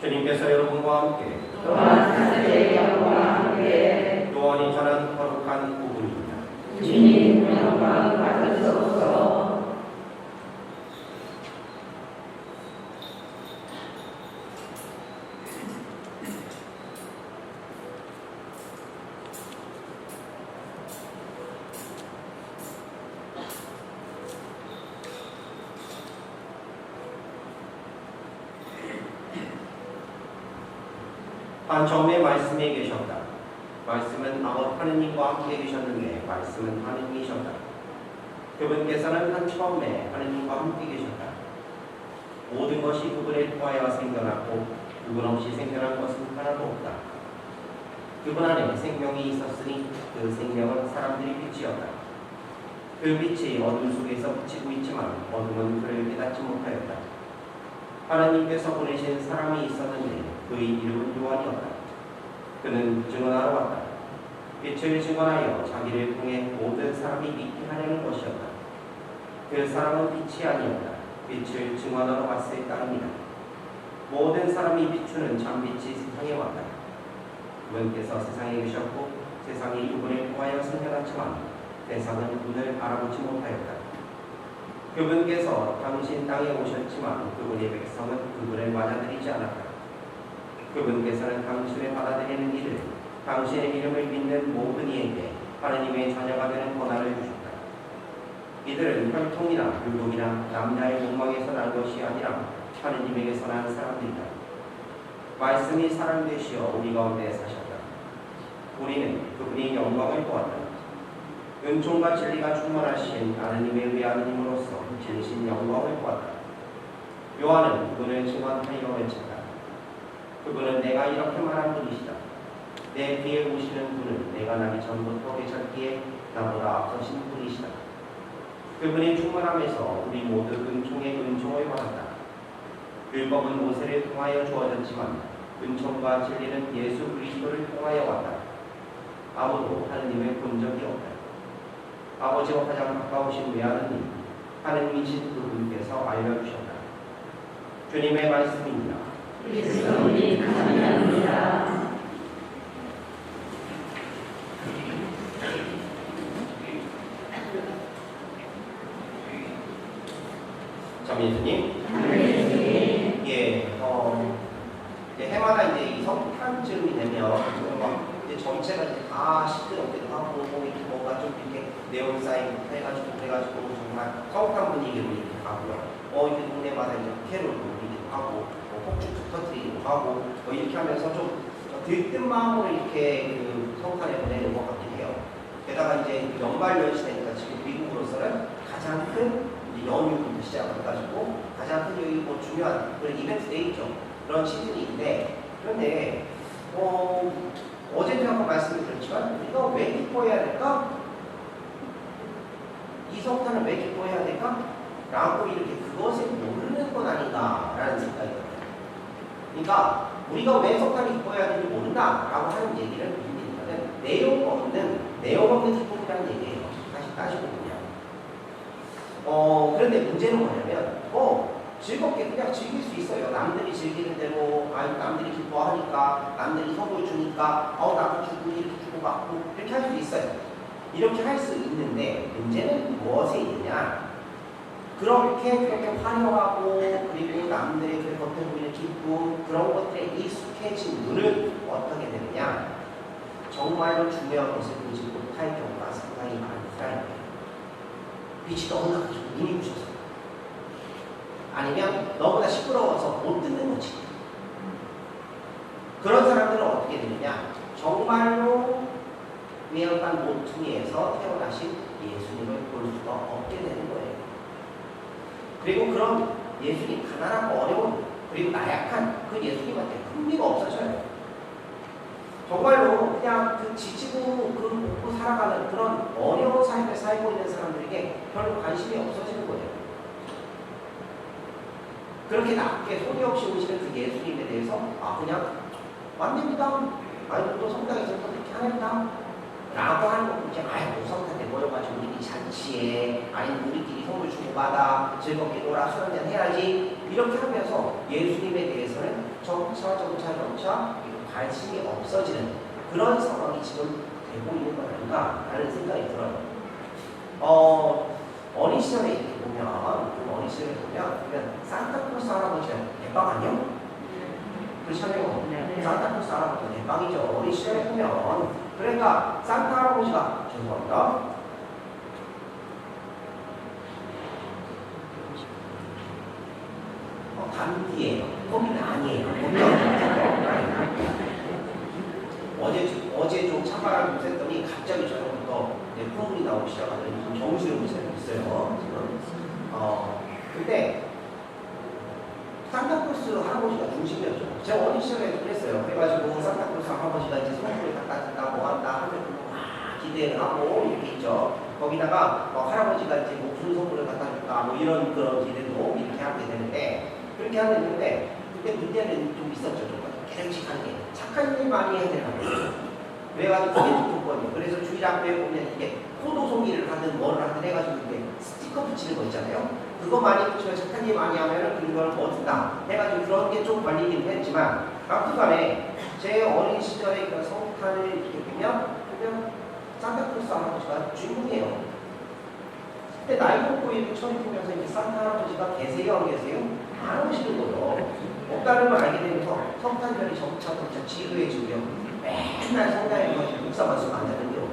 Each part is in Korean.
주님께서 여러분과 함께 또한 하늘의 영광과 함께 요한이 전한 거룩한 부분입니다. 주님 영광 받으소서. 한 처음에 말씀에 계셨다. 말씀은 아버지 하느님과 함께 계셨는데 말씀은 하느님이셨다. 그분께서는 한 처음에 하느님과 함께 계셨다. 모든 것이 그분을 통하여 생겨났고 그분 없이 생겨난 것은 하나도 없다. 그분 안에 생명이 있었으니 그 생명은 사람들이 빛이었다. 그 빛이 어둠 속에서 비치고 있지만 어둠은 그를 깨닫지 못하였다. 하나님께서 보내신 사람이 있었는데 그의 이름은 요한이었다. 그는 증언하러 왔다. 빛을 증언하여 자기를 통해 모든 사람이 믿게 하려는 것이었다. 그 사람은 빛이 아니었다. 빛을 증언하러 왔을 따름이다. 모든 사람이 비추는 참빛이 세상에 왔다. 그분께서 세상에 계셨고 세상이 그분을 통하여 생겨났지만 세상은 그분을 알아보지 못하였다. 그분께서 당신 땅에 오셨지만 그분의 백성은 그분을 맞아들이지 않았다. 그분께서는 당신을 받아들이는 이를 당신의 이름을 믿는 모든 이에게 하나님의 자녀가 되는 권한을 주셨다. 이들은 혈통이나 율동이나 남자의 욕망에서 난 것이 아니라 하나님에게서 난 사람들이다. 말씀이 사람 되시어 우리 가운데 사셨다. 우리는 그분의 영광을 보았다. 은총과 진리가 충만하신 하나님에 의한 하나님으로서 진신 영광을 보았다. 요한은 그분을 증언하여 외쳤다. 그분은 내가 이렇게 말한 분이시다. 내 뒤에 오시는 분은 내가 나기 전부터 계셨기에 나보다 앞서신 분이시다. 그분의 충만함에서 우리 모두 은총의 은총을 받았다. 율법은 모세를 통하여 주어졌지만 은총과 진리는 예수 그리스도를 통하여 왔다. 아무도 하느님을 본 적이 없다. 아버지와 가장 가까우신 외아드님 하느님이신 그분께서 알려주셨다. 주님의 말씀입니다. 그리스도니 감사합니다. 자매주님, 이제 해마다 이제 이 성탄쯤이 되면 막 이제 전체가 이제 다 시끄럽기도 하고 이렇게 뭔가 좀 이렇게 네온 사인 해가지고 정말 성탄 분위기로 이렇게 하고요. 이렇게 동네마다 이제 캐롤 부르기도 하고 폭죽 터뜨리기도 하고 이렇게 하면서 좀 들뜬 마음으로 이렇게 그 성탄에 보내는 것 같긴 해요. 게다가 이제 연말 연시되니까 지금 미국으로서는 가장 큰 연휴부터 시작해가지고 가장 큰 여기 뭐 중요한 그런 이벤트 데이죠. 그런 시즌인데 그런데 어제도 한번 말씀드렸지만 우리가 왜 기뻐해야 될까? 이 성탄을 왜 기뻐해야 될까? 라고 이렇게 그것을 모르는 건 아닌가라는 생각이 들어요. 그러니까 우리가 왜 성탄을 기뻐해야 되는지 모른다라고 하는 얘기를 무슨 얘기냐면 내용 없는 기쁨이라는 얘기예요. 다시 따지고 보면. 그런데 문제는 뭐냐면 즐겁게 그냥 즐길 수 있어요. 남들이 즐기는 대로 남들이 기뻐하니까 남들이 선물 주니까 나도 주고 이렇게 주고 받고 이렇게 할 수 있어요. 이렇게 할 수 있는데 문제는 무엇에 있느냐? 그렇게 화려하고 그리고 남들의 그 겉에 보이는 기쁨 그런 것들에 익숙해진 눈은 어떻게 되느냐? 정말로 중요한 것을 보지 못할 경우가 상당히 많더라는 거예요. 빛이 너무나 눈이 부셔서 아니면 너무나 시끄러워서 못 듣는 거지. 그런 사람들은 어떻게 되느냐? 정말로 위험한 모퉁이에서 태어나신 예수님을 볼 수가 없게 되는 거예요. 그리고 그런 예수님 가난하고 어려운 그리고 나약한 그 예수님한테 흥미가 없어져요. 정말로 그냥 그 지치고 먹고 살아가는 그런 어려운 삶을 살고 있는 사람들에게 별로 관심이 없어지는 거예요. 그렇게 낮게 소리 없이 오시는 그 예수님에 대해서 그냥 완전히다. 아니 또 성당에서 또 이렇게 하겠다. 라고 하는 거 그냥 성탄에 모여가지고 우리끼리 잔치해 아니면 우리끼리 선물 주고받아 즐겁게 놀아 술 한잔 해야지 이렇게 하면서 예수님에 대해서는 점차 관심이 없어지는 그런 상황이 지금 되고 있는 건 아닌가라는 생각이 들어요. 어린 시절에 이렇게 보면 어린 시절에 보면 산타클로스 할아버지가 대빵 아니요? 그렇잖아요. 산타클로스 할아버지가 대빵이죠. 어린 시절에 보면 그러니까 산타 할아버지가 죄송합니다. 감기예요. 거기는 아니에요. 어제 좀 차가운 좀 했더니 갑자기 저녁부터 콧물이 나오기 시작하더니 좀 정신을 못 차리고 있어요. 지금. 근데 산타클로스 할아버지가 중심이었죠. 제가 어린 시절에 그랬어요. 그래가지고 산타클로스 할아버지가 이제 선물을 갖다 준다, 뭐 한다 하면 막 기대를 하고 이렇게 있죠. 거기다가 할아버지가 이제 뭐 무슨 선물을 갖다 줄까 뭐 이런 그런 기대도 이렇게 하게 되는데 그렇게 하게 되는데 그때 문제는 좀 있었죠. 좀 개정직한 게 착한 일 많이 해야 되는 거예요. 그래가지고 그게 조건이에요. 그래서 주일학교에 보면 이게 포도송이를 하든 뭐를 하든 해가지고 이렇게 스티커 붙이는 거 있잖아요. 그거 많이 붙이면 착한 일 많이 하면은 그걸 뭐 준다 해가지고 그런 게 좀 걸리긴 했지만 아무튼 간에 제 어린 시절에 그 성탄을 이렇게 보면 산타클로스 할아버지가 주인공이에요. 근데 나이 먹고 이렇게 처음 보면서 이제 산타 할아버지가 계세요 안 계세요? 안 오시는 거죠. 없다는 걸 알게 되면서 성탄절이 점차 지루해지고요. 맨날 성당에 가서 목사만 쓰고 앉았는데요.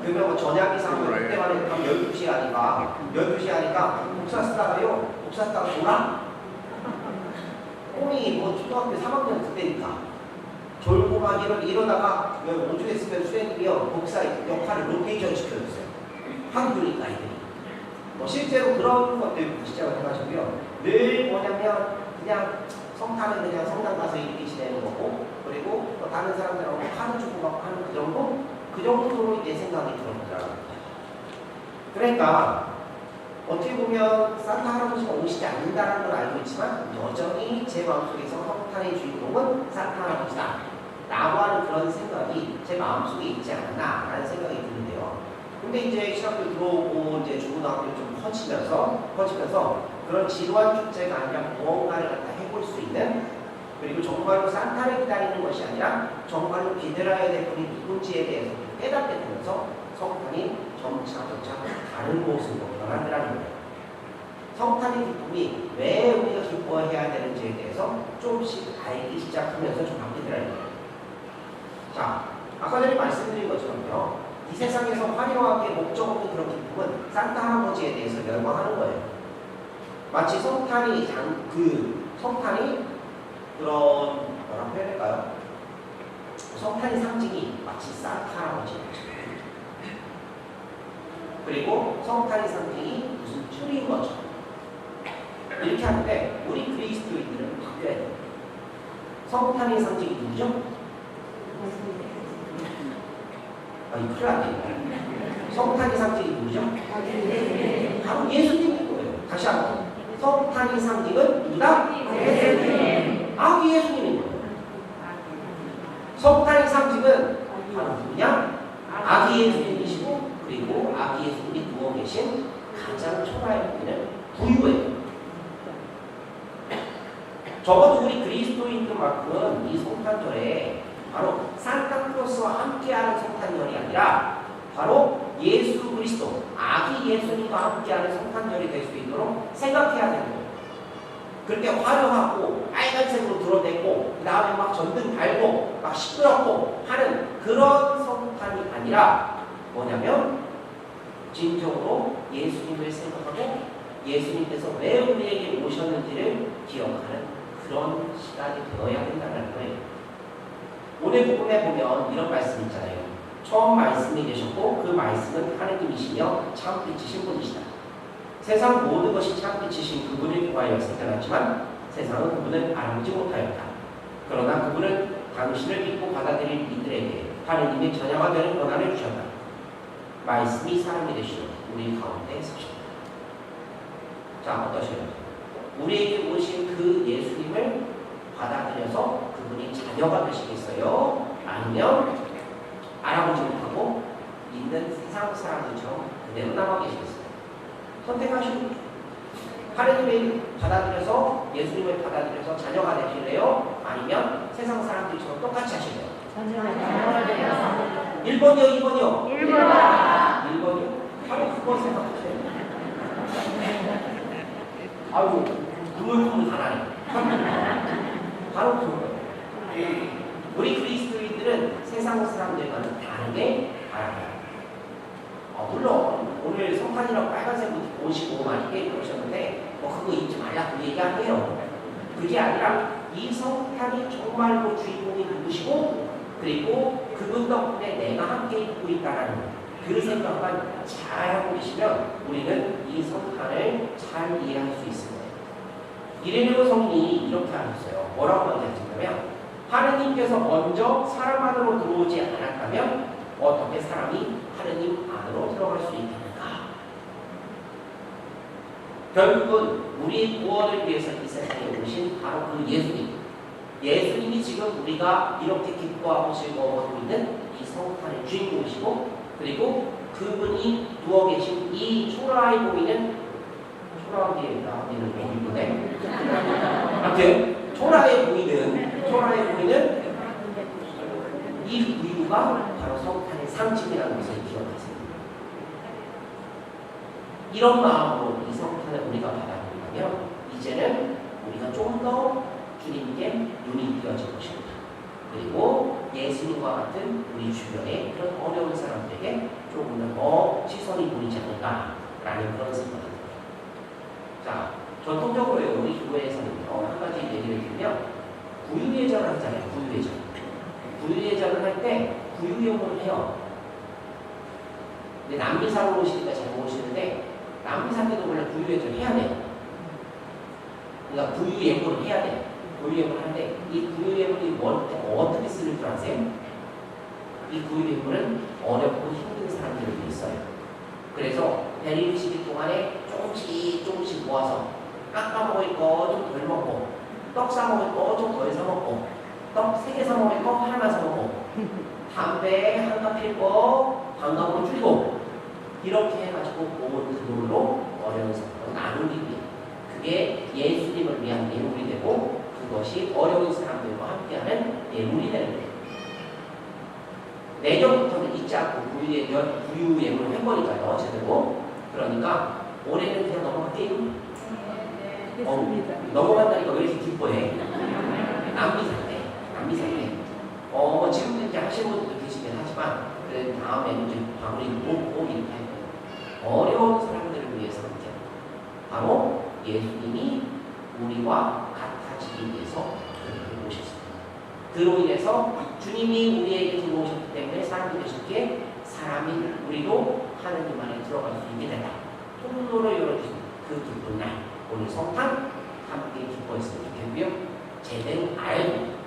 그러면 뭐 저녁 이상 그때만 해도 12시 하니까 목사 쓰다가요. 목사 쓰다가 졸아? 꽁이 뭐 초등학교 3학년 그때니까 졸고 막 이러다가 오죽했으면 수행이요. 목사 역할을 로테이션 시켜줬어요. 한국이니까 아이들이. 실제로 그런 것들 시작을 해가지고요. 늘 뭐냐면 그냥 성탄은 그냥 성당 가서 이렇게 지내는 거고 그리고 뭐 다른 사람들하고 하루 주고 막 하는 그 정도로 이제 생각이 들어보더라고요. 그러니까 어떻게 보면 산타 할아버지가 오시지 않는다는 걸 알고 있지만 여전히 제 마음속에서 성탄의 주인공은 산타 할아버지다 라고 하는 그런 생각이 제 마음속에 있지 않나 라는 생각이 드는데요. 근데 이제 신학교 들어오고 이제 중고등학교 좀 커지면서 그런 지루한 축제가 아니라 무언가를 갖다 해볼 수 있는 그리고 정말로 산타를 기다리는 것이 아니라 정말로 기다려야 될 분이 누군지에 대해서 깨닫게 되면서 성탄이 점차 다른 모습으로 변한다는 거예요. 성탄의 기쁨이 왜 우리가 기뻐해야 되는지에 대해서 조금씩 알기 시작하면서 좀 바뀌더라는 거예요. 자, 아까 전에 말씀드린 것처럼요. 이 세상에서 화려하게 목적 없는 그런 기쁨은 산타 할아버지에 대해서 열광하는 거예요. 마치 성탄이 그런 뭐라고 표현할까요? 성탄의 상징이 마치 산타 할아버지예요. 그리고 성탄의 상징이 무슨 틀인 거죠. 이렇게 하는데 우리 그리스도인들은 바뀌어야 돼요. 성탄의 상징이 누구죠? 아니 큰일 났네. 성탄의 상징이 누구죠? 바로 예수님인 거예요. 다시 한번 성탄의 상징은 누구다? 예수님. 아기 예수님인 거예요. 성탄의 상징은 바로 누구냐? 아기 예수님이시고 그리고 아기 예수님이 누워 계신 가장 초라해 보이는 부유예요. 적어도 우리 그리스도인들만큼은 이 성탄절에 바로 산타클로스와 함께하는 성탄절이 아니라 바로 예수 그리스도, 아기 예수님과 함께하는 성탄절이 될 수 있도록 생각해야 되는 거예요. 그렇게 화려하고 빨간색으로 드러내고 그 다음에 막 전등 달고 막 시끄럽고 하는 그런 성탄이 아니라 뭐냐면 진정으로 예수님을 생각하고 예수님께서 왜 우리에게 오셨는지를 기억하는 그런 시간이 되어야 된다는 거예요. 오늘 복음에 보면 이런 말씀 있잖아요. 처음 말씀이 되셨고 그 말씀은 하느님이시며 참 빛이신 분이시다. 세상 모든 것이 참 빛이신 그분을 구하여 생겨났지만 세상은 그분을 알아보지 못하였다. 그러나 그분은 당신을 믿고 받아들일 이들에게 하느님의 자녀가 되는 권한을 주셨다. 말씀이 사람이 되시고 우리 가운데 사셨다. 자, 어떠세요? 우리에게 오신 그 예수님을 받아들여서 그분이 자녀가 되시겠어요? 아니면 알아보지 못하고 가지고 있는 세상 사람들처럼 그대로 남아 계시겠어요. 선택하시고 하느님을 받아들여서 예수님을 받아들여서 자녀가 되실래요? 아니면 세상 사람들처럼 똑같이 하실래요? 1번이요, 2번이요? 1번이요? 바로 그거 생각하세요. 아이고, 구물구물 하나네. 바로 그거예요. 우리 그리스도인들은 세상 사람들과는 다르게 알아요. 물론 오늘 성탄이라고 빨간색 옷 입고 막 이렇게 그러셨는데 그거 입지 말라고 얘기하네요. 그게 아니라 이 성탄이 정말로 주인공이 누구시고 그리고 그분 덕분에 내가 함께 입고 있다는 그 생각만 잘 하고 계시면 우리는 이 성탄을 잘 이해할 수 있을 거예요. 이레네오 성인이 이렇게 하셨어요. 뭐라고 말했냐면 하느님께서 먼저 사람 안으로 들어오지 않았다면 어떻게 사람이 하느님 안으로 들어갈 수 있겠는가? 결국은 우리의 구원을 위해서 이 세상에 오신 바로 그 예수님. 예수님이 지금 우리가 이렇게 기뻐하고 즐거워하고 있는 이 성탄의 주인공이시고 그리고 그분이 누워 계신 이 초라해 보이는 초라하게 나오는 얘기인데 아무튼 초라해 보이는 이 우유가 바로 성탄의 상징이라는 것을 기억하세요. 이런 마음으로 이 성탄을 우리가 받아들인다면 이제는 우리가 좀 더 주님께 눈이 띄어질 것입니다. 그리고 예수님과 같은 우리 주변의 그런 어려운 사람들에게 조금 더 시선이 보이지 않을까라는 그런 생각이 듭니다. 자, 전통적으로 우리 교회에서는요, 한 가지 얘기를 드리면 구유예전을 하잖아요. 구유예전을 할 때 구유예물을 해요. 근데 남미사로 오시니까 잘 모르시는데 남미사 때도 원래 구유예절 해야 돼요. 그러니까 구유예물을 해야 돼요. 구유예물을 하는데 이 구유예물이 어떻게 쓰는 줄 아세요? 이 구유예물은 어렵고 힘든 사람들을 위해 써요. 그래서 120일 동안에 조금씩 모아서 깎아 먹을 거 좀 덜 먹고 떡 사 먹을 거 좀 덜 사 먹고 떡 3개 사 먹을 거 하나만 사 먹고 담배 한 갑 필 거 반갑으로 줄이고 이렇게 해가지고 모은 그 돈으로 어려운 사람을 나누기 위해 그게 예수님을 위한 예물이 되고 그것이 어려운 사람들과 함께하는 예물이 되는 거예요. 내년부터는 잊지 않고 구유 예물을 할 거니까요. 제대로. 그러니까 올해는 그냥 넘어갈게요. 넘어간다니까 왜 이렇게 기뻐해? 남미사 때. 지금도 이제 하시는 분들도 계시긴 하지만 그래도 다음에는 이제 방울이 꼭 이렇게 할 거예요. 어려운 사람들을 위해서 이렇게 바로 예수님이 우리와 같아지기 위해서 그렇게 오셨습니다. 그로 인해서 주님이 우리에게 들어오셨기 때문에 사람들이 쉽게 사람인 우리도 하느님 안에 들어갈 수 있게 된다. 통로를 열어주신 그 기쁜 날 오늘 성탄 함께 기뻐했으면 좋겠고요. 제대로 알고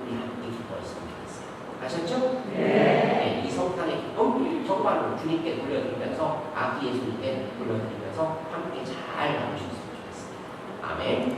우리 함께 기뻐했으면 좋겠어요. 아셨죠? 네. 이 성탄의 기쁨 정말로 주님께 돌려드리면서 아기 예수님께 돌려드리면서 함께 잘 나누셨으면 좋겠습니다. 아멘.